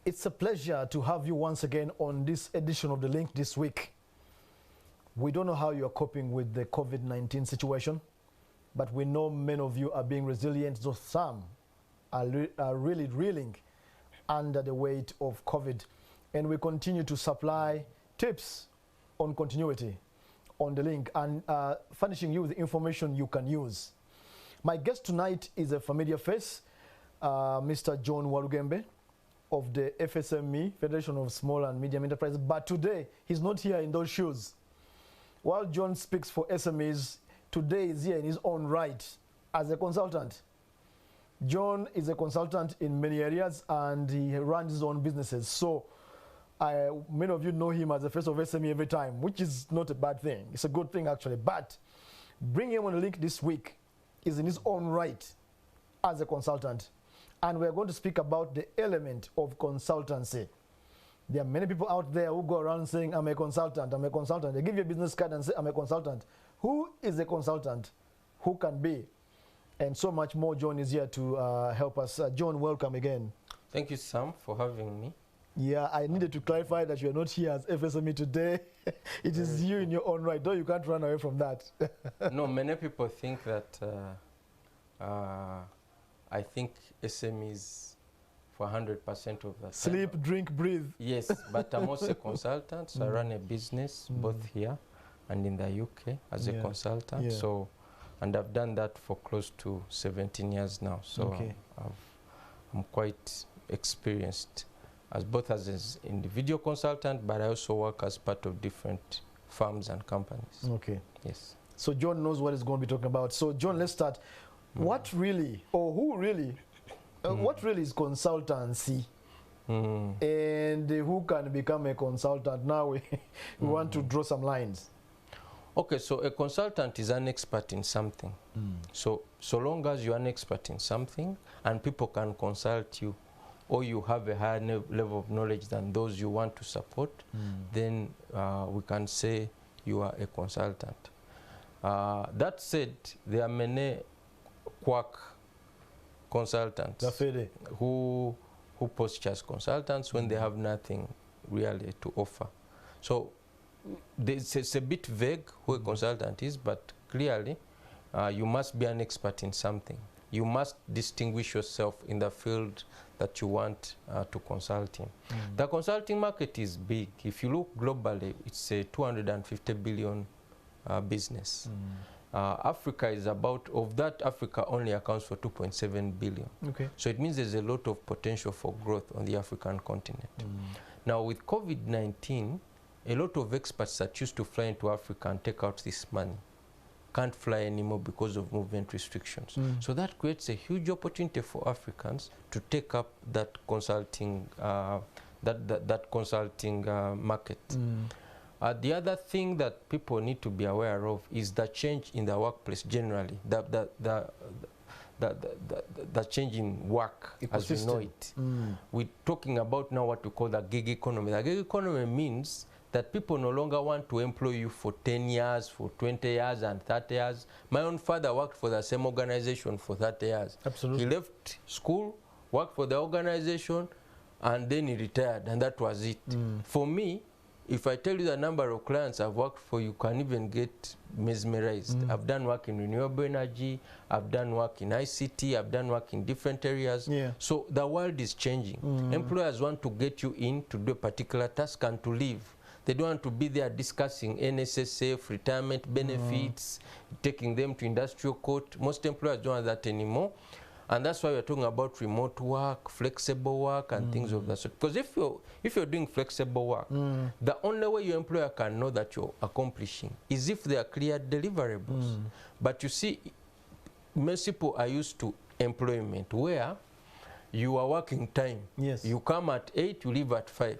It's a pleasure to have you once again on this edition of The Link this week. We don't know how you're coping with the COVID-19 situation, but we know many of you are being resilient, though some are really reeling under the weight of COVID. And we continue to supply tips on continuity on The Link and furnishing you with information you can use. My guest tonight is a familiar face, Mr. John Walugembe of the FSME, Federation of Small and Medium Enterprises, but today he's not here in those shoes. While John speaks for SMEs, today is here in his own right as a consultant. John is a consultant in many areas and he runs his own businesses. So many of you know him as the face of SME every time, which is not a bad thing. It's a good thing actually. But bringing him on The Link this week is in his own right as a consultant. And we're going to speak about the element of consultancy. There are many people out there who go around saying, I'm a consultant, I'm a consultant. They give you a business card and say, I'm a consultant. Who is a consultant? Who can be? And so much more. John is here to help us. John, welcome again. Thank you, Sam, for having me. Yeah, I needed to clarify that you're not here as FSME today. It is you in your own right, though you can't run away from that. No, many people think that I think SMEs for 100% of the time. Sleep, drink, breathe. Yes, but I'm also a consultant, so I run a business both here and in the UK as a consultant. Yeah. So, and I've done that for close to 17 years now. So I'm quite experienced as both as an individual consultant, but I also work as part of different firms and companies. Okay. Yes. So John knows what he's going to be talking about. So John, let's start. What really, or who really, what really is consultancy? And who can become a consultant? Now we want to draw some lines. Okay, so a consultant is an expert in something. So long as you're an expert in something and people can consult you, or you have a higher level of knowledge than those you want to support, then we can say you are a consultant. That said, there are many quack consultants who posture as consultants when they have nothing really to offer. So it's a bit vague who a consultant is, but clearly you must be an expert in something. You must distinguish yourself in the field that you want to consult in. The consulting market is big. If you look globally, it's a 250 billion business. Africa is about, of that, Africa only accounts for 2.7 billion. Okay. So it means there's a lot of potential for growth on the African continent. Now with COVID-19, a lot of experts that used to fly into Africa and take out this money can't fly anymore because of movement restrictions. So that creates a huge opportunity for Africans to take up that consulting, market. The other thing that people need to be aware of is the change in the workplace generally, the change in work as we know it. We're talking about now what we call the gig economy. The gig economy means that people no longer want to employ you for 10 years, for 20 years and 30 years. My own father worked for the same organization for 30 years. Absolutely. He left school, worked for the organization, and then he retired, and that was it. For me, if I tell you the number of clients I've worked for, you can even get mesmerized. I've done work in renewable energy, I've done work in ICT, I've done work in different areas. So the world is changing. Employers want to get you in to do a particular task and to leave. They don't want to be there discussing NSSF, retirement benefits, taking them to industrial court. Most employers don't want that anymore. And that's why we're talking about remote work, flexible work, and things of that sort. Because if you're doing flexible work, the only way your employer can know that you're accomplishing is if there are clear deliverables. But you see, most people are used to employment where you are working time. Yes. You come at 8, you leave at 5.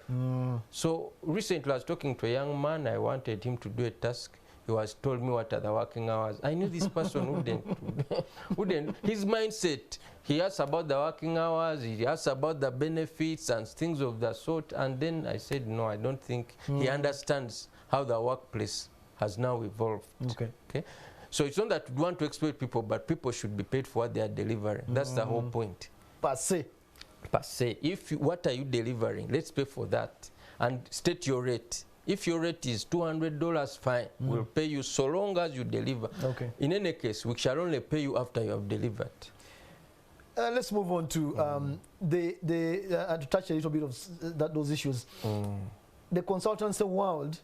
So recently I was talking to a young man. I wanted him to do a task. He was told me what are the working hours. I knew this person wouldn't. His mindset, he asked about the working hours, he asked about the benefits and things of that sort. And then I said, no, I don't think he understands how the workplace has now evolved. Okay. So it's not that we want to exploit people, but people should be paid for what they are delivering. That's the whole point. Per se. per se. If you, what are you delivering? Let's pay for that and state your rate. If your rate is $200, fine, we'll pay you so long as you deliver. Okay. In any case, we shall only pay you after you have delivered. Let's move on to to touch a little bit of those issues. The consultancy world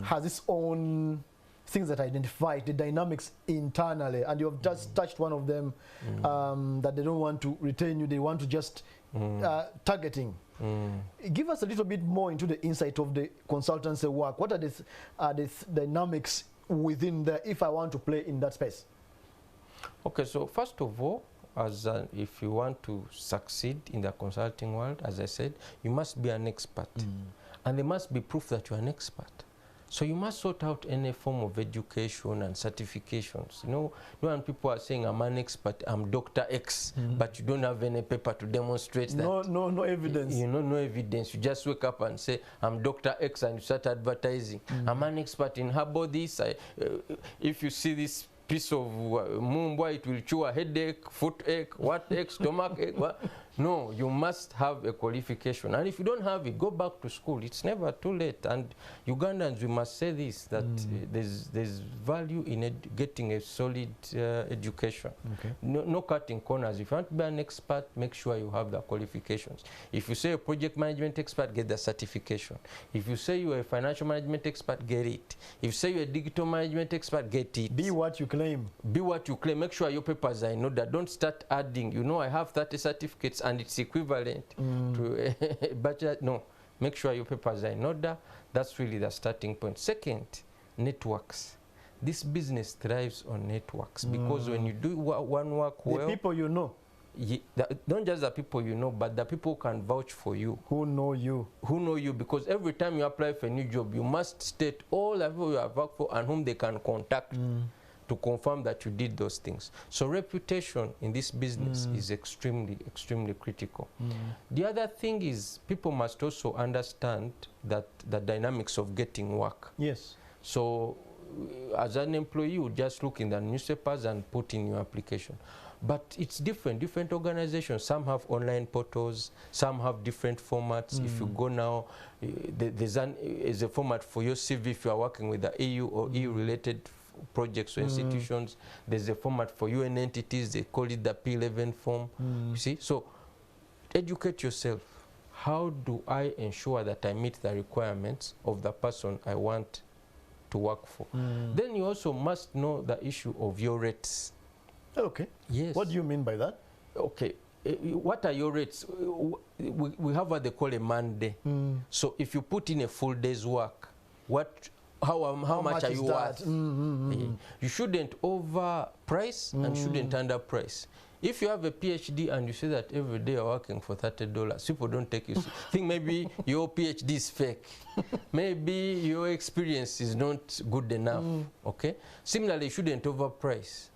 has its own things that identify the dynamics internally, and you have just touched one of them, that they don't want to retain you, they want to just targeting. Give us a little bit more into the insight of the consultancy work. What are the dynamics within there if I want to play in that space? Okay, so first of all, if you want to succeed in the consulting world, as I said, you must be an expert. And there must be proof that you're an expert. So you must sort out any form of education and certifications. You know, when people are saying, I'm an expert, I'm Dr. X, but you don't have any paper to demonstrate that. No evidence. You know, no evidence. You just wake up and say, I'm Dr. X, and you start advertising. I'm an expert in herbal this. If you see this piece of mumba, it will cure a headache, foot-ache, what-ache, stomach-ache. What? No, you must have a qualification. And if you don't have it, go back to school. It's never too late. And Ugandans, we must say this, that there's value in getting a solid education. Okay. No cutting corners. If you want to be an expert, make sure you have the qualifications. If you say a project management expert, get the certification. If you say you're a financial management expert, get it. If you say you're a digital management expert, get it. Be what you claim. Be what you claim. Make sure your papers are in order. Don't start adding, you know, I have 30 certificates and it's equivalent to a budget. No, make sure your papers are in order. That's really the starting point. Second, networks. This business thrives on networks because when you do one work well, the people you know, not just the people you know, but the people who can vouch for you. Who know you. Who know you, because every time you apply for a new job, you must state all the people you have worked for and whom they can contact to confirm that you did those things. So reputation in this business is extremely, extremely critical. The other thing is people must also understand that the dynamics of getting work. Yes. So as an employee, you just look in the newspapers and put in your application. But it's different. Different organizations, some have online portals, some have different formats. If you go now, there's a format for your CV if you are working with the EU or EU-related projects or institutions. There's a format for UN entities, they call it the P11 form. You see, so educate yourself. How do I ensure that I meet the requirements of the person I want to work for? Then you also must know the issue of your rates. Okay. Yes. What do you mean by that? Okay. What are your rates? We have what they call a Monday. So if you put in a full day's work, how much are you worth? You shouldn't overprice and shouldn't underprice. If you have a PhD and you say that every day you're working for $30, people don't take you. Think maybe your PhD is fake. Maybe your experience is not good enough. Okay. Similarly, you shouldn't overprice.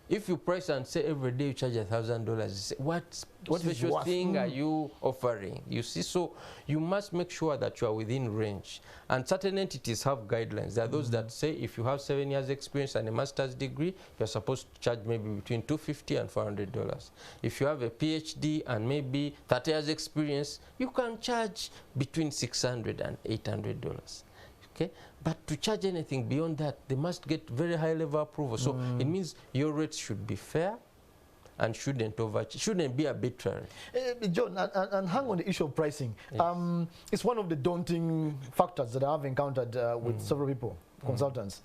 If you price and say every day you charge $1,000, you say, what special thing are you offering? You see, so you must make sure that you are within range. And certain entities have guidelines. There are those that say if you have 7 years experience and a master's degree, you're supposed to charge maybe between $250 and $400. If you have a PhD and maybe 30 years experience, you can charge between $600 and $800. Okay? But to charge anything beyond that, they must get very high level approval. So it means your rates should be fair and shouldn't be arbitrary. John, and hang on the issue of pricing. Yes. It's one of the daunting factors that I've encountered with several people, consultants.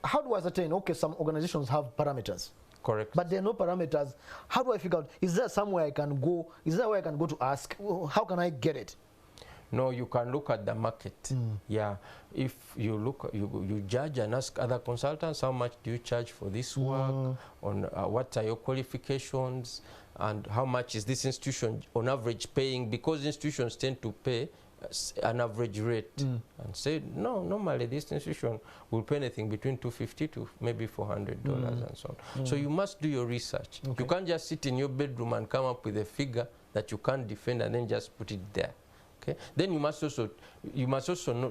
How do I ascertain, okay, some organizations have parameters. Correct. But there are no parameters. How do I figure out, is there somewhere I can go? Is there where I can go to ask, how can I get it? No, you can look at the market. Yeah, if you look, you judge and ask other consultants, how much do you charge for this work? On what are your qualifications, and how much is this institution on average paying? Because institutions tend to pay an average rate, and say no. Normally, this institution will pay anything between $250 to maybe $400 and so on. So you must do your research. Okay. You can't just sit in your bedroom and come up with a figure that you can't defend and then just put it there. Okay. Then you must also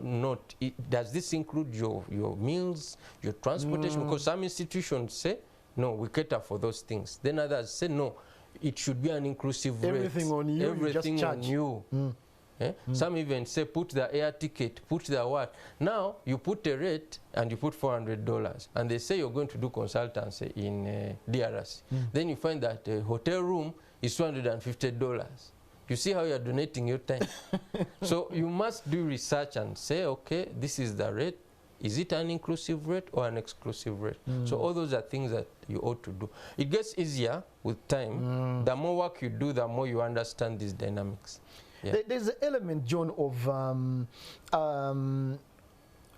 note, does this include your meals, your transportation? Because some institutions say, no, we cater for those things. Then others say, no, it should be an inclusive Everything rate. on you, Everything you just on charge. you. Some even say put the air ticket, put the what. Now you put a rate and you put $400, and they say you're going to do consultancy in DRC. Then you find that a hotel room is $250. You see how you're donating your time. So you must do research and say, okay, this is the rate. Is it an inclusive rate or an exclusive rate? So all those are things that you ought to do. It gets easier with time. The more work you do, the more you understand these dynamics. Yeah. There's an element, John, of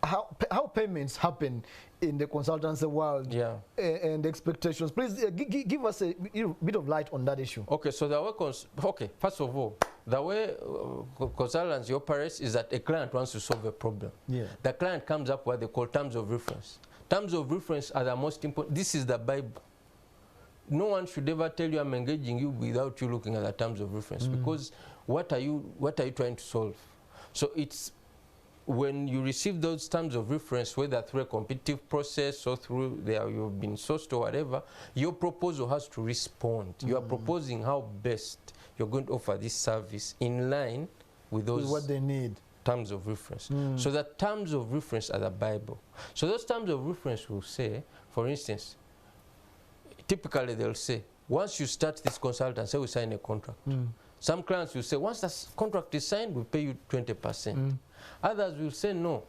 how payments happen in the consultancy world, Yeah. And expectations. Please give us a bit of light on that issue. Okay, so the way first of all, the way consultancy operates is that a client wants to solve a problem. Yeah. The client comes up with what they call terms of reference. Terms of reference are the most important. This is the Bible. No one should ever tell you I'm engaging you without you looking at the terms of reference, because what are you trying to solve? So it's when you receive those terms of reference, whether through a competitive process or through you've been sourced or whatever, your proposal has to respond. You are proposing how best you're going to offer this service in line with those what they need. Terms of reference. So the terms of reference are the Bible. So those terms of reference will say, for instance, typically they'll say, once you start this consultancy, we sign a contract. Some clients will say, once the contract is signed, we'll pay you 20%. Others will say, no,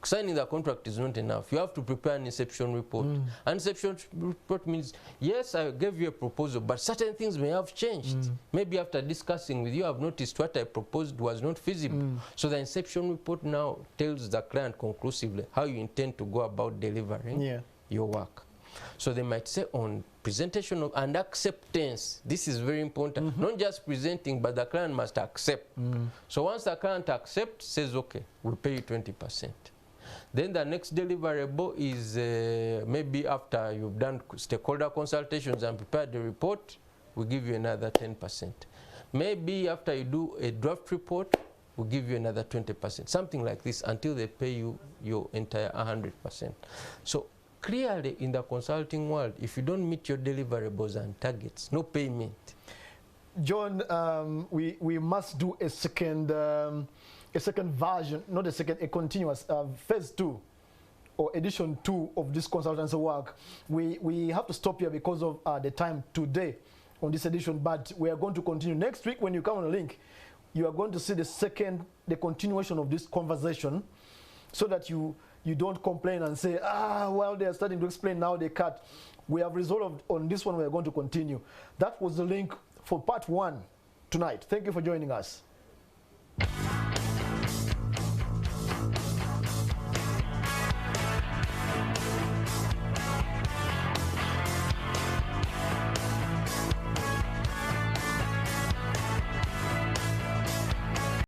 signing the contract is not enough. You have to prepare an inception report. An inception report means, yes, I gave you a proposal, but certain things may have changed. Maybe after discussing with you, I've noticed what I proposed was not feasible. So the inception report now tells the client conclusively how you intend to go about delivering your work. So they might say on presentation of and acceptance, this is very important, not just presenting, but the client must accept. So once the client accepts, says, okay, we'll pay you 20%. Then the next deliverable is maybe after you've done stakeholder consultations and prepared the report, we'll give you another 10%. Maybe after you do a draft report, we'll give you another 20%, something like this, until they pay you your entire 100%. So clearly in the consulting world, if you don't meet your deliverables and targets, no payment. John, we must do a second version, not a second, a continuous phase 2 or edition 2 of this consultancy work. We have to stop here because of the time today on this edition, but we are going to continue next week. When you come on the link, you are going to see the continuation of this conversation, so that you don't complain and say, well, they are starting to explain, now they cut. We have resolved on this one. We are going to continue. That was the link for part 1 tonight. Thank you for joining us.